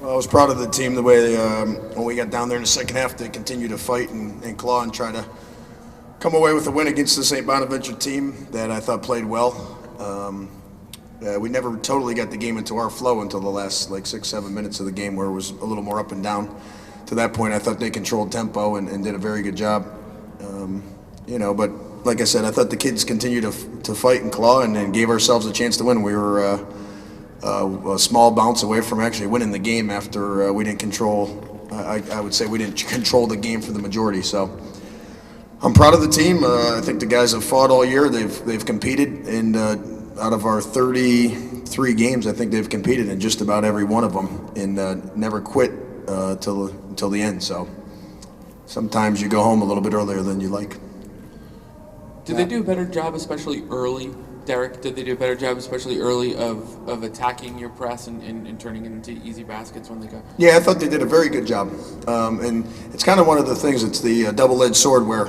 I was proud of the team the way when we got down there in the second half, they continued to fight and claw and try to come away with a win against the St. Bonaventure team that I thought played well. We never totally got the game into our flow until the last 6-7 minutes of the game, where it was a little more up and down. To that point, I thought they controlled tempo and did a very good job. But like I said, I thought the kids continued to fight and claw and gave ourselves a chance to win. We were a small bounce away from actually winning the game after we didn't control. I would say we didn't control the game for the majority. So I'm proud of the team. I think the guys have fought all year. They've competed, and out of our 33 games, I think they've competed in just about every one of them and never quit till the end. So sometimes you go home a little bit earlier than you like. Did they do a better job, especially early, Derek? Did they do a better job, especially early, of attacking your press and turning it into easy baskets when they got? Yeah, I thought they did a very good job. And it's kind of one of the things, it's the double-edged sword where,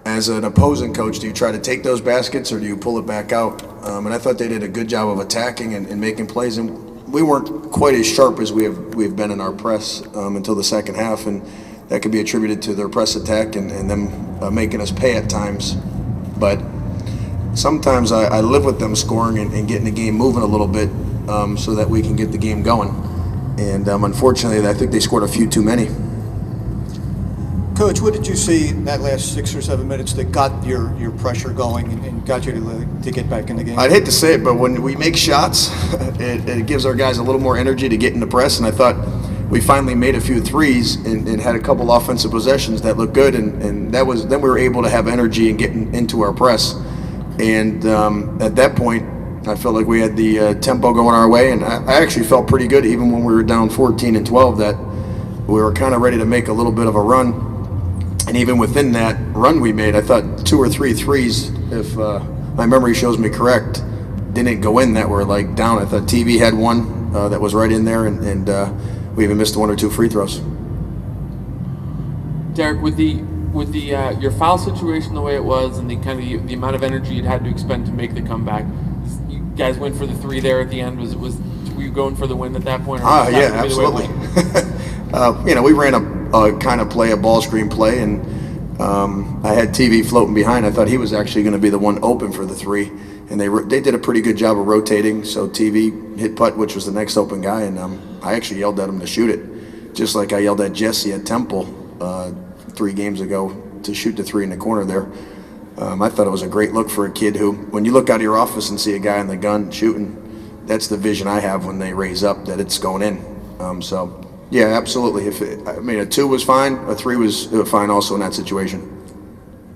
as an opposing coach, do you try to take those baskets or do you pull it back out? And I thought they did a good job of attacking and making plays. And we weren't quite as sharp as we've been in our press until the second half. And that could be attributed to their press attack and them making us pay at times. But sometimes I live with them scoring and getting the game moving a little bit so that we can get the game going. And unfortunately, I think they scored a few too many. Coach, what did you see in that last 6 or 7 minutes that got your pressure going and got you to get back in the game? I'd hate to say it, but when we make shots, it gives our guys a little more energy to get in the press. And I thought we finally made a few threes and had a couple offensive possessions that looked good. And then we were able to have energy and get into our press. And at that point, I felt like we had the tempo going our way. And I actually felt pretty good, even when we were down 14 and 12, that we were kind of ready to make a little bit of a run. And even within that run we made, I thought 2 or 3 threes, if my memory shows me correct, didn't go in that were down. I thought TV had one that was right in there, and we even missed 1 or 2 free throws. Derek, with the your foul situation the way it was, and the amount of energy you'd had to expend to make the comeback, you guys went for the 3 there at the end. Were you going for the win at that point? Yeah, absolutely. We ran a kind of play, a ball screen play, and I had TV floating behind. I thought he was actually going to be the one open for the 3, and they did a pretty good job of rotating. So TV hit putt, which was the next open guy, and I actually yelled at him to shoot it, just like I yelled at Jesse at Temple 3 games ago to shoot the 3 in the corner there. I thought it was a great look for a kid who, when you look out of your office and see a guy in the gun shooting, that's the vision I have when they raise up, that it's going in. So. Yeah, absolutely. A 2 was fine. A 3 was fine also in that situation.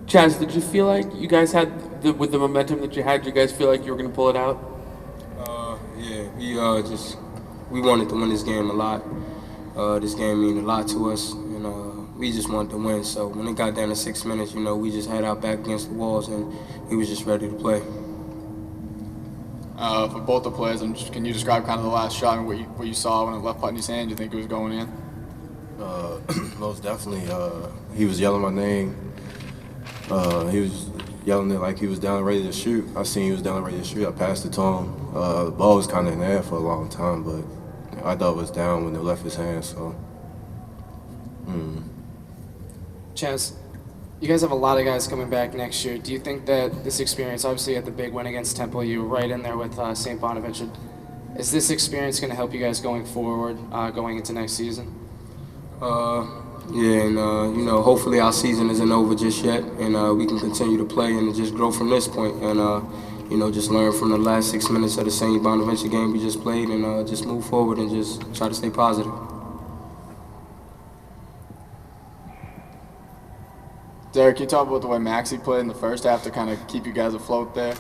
Chaz, did you feel like you guys had, with the momentum that you had, did you guys feel like you were going to pull it out? Yeah, we wanted to win this game a lot. This game means a lot to us, and we just wanted to win. So when it got down to 6 minutes, we just had our back against the walls, and we was just ready to play. For both the plays, can you describe kind of the last shot and what you saw when it left putt in his hand? Do you think it was going in? Most definitely. He was yelling my name. He was yelling it like he was down ready to shoot. I seen he was down ready to shoot. I passed it to him. The ball was kind of in the air for a long time, but I thought it was down when it left his hand. So. Chaz, you guys have a lot of guys coming back next year. Do you think that this experience, obviously at the big win against Temple, you were right in there with St. Bonaventure, is this experience going to help you guys going forward, going into next season? Hopefully our season isn't over just yet, and we can continue to play and just grow from this point, and just learn from the last 6 minutes of the St. Bonaventure game we just played, and just move forward and just try to stay positive. Derek, can you talk about the way Maxey played in the first half to kind of keep you guys afloat there?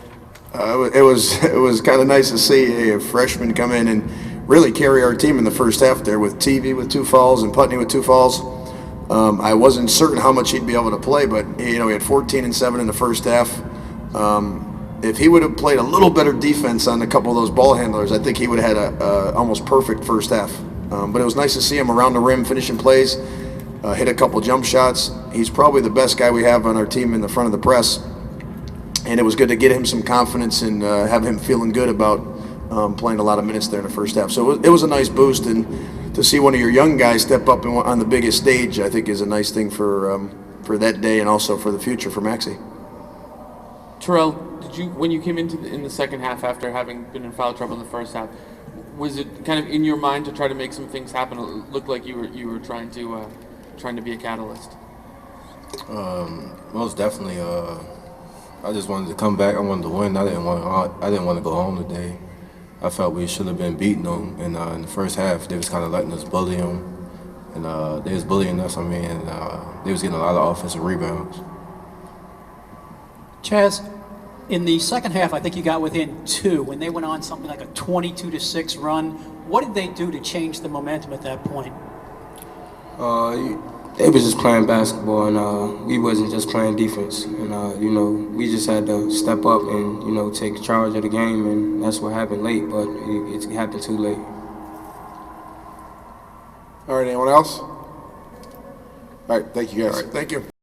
It was kind of nice to see a freshman come in and really carry our team in the first half there, with TV with 2 fouls and Putney with 2 fouls. I wasn't certain how much he'd be able to play, but he had 14 and 7 in the first half. If he would have played a little better defense on a couple of those ball handlers, I think he would have had a almost perfect first half. But it was nice to see him around the rim finishing plays. Hit a couple jump shots. He's probably the best guy we have on our team in the front of the press, and it was good to get him some confidence and have him feeling good about playing a lot of minutes there in the first half. So it was a nice boost, and to see one of your young guys step up on the biggest stage, I think is a nice thing for that day and also for the future for Maxie. Terrell, when you came in the second half after having been in foul trouble in the first half, was it kind of in your mind to try to make some things happen? It looked like you were trying to be a catalyst. Most definitely. I just wanted to come back. I wanted to win. I didn't want to go home today. I felt we should have been beating them in the first half. They was kind of letting us bully them, and they was bullying us. And they was getting a lot of offensive rebounds. Chaz, in the second half, I think you got within 2 when they went on something like a 22-6 run. What did they do to change the momentum at that point? They was just playing basketball, and we wasn't just playing defense. And we just had to step up and take charge of the game, and that's what happened late. But it happened too late. All right, anyone else? All right, thank you guys. All right, thank you.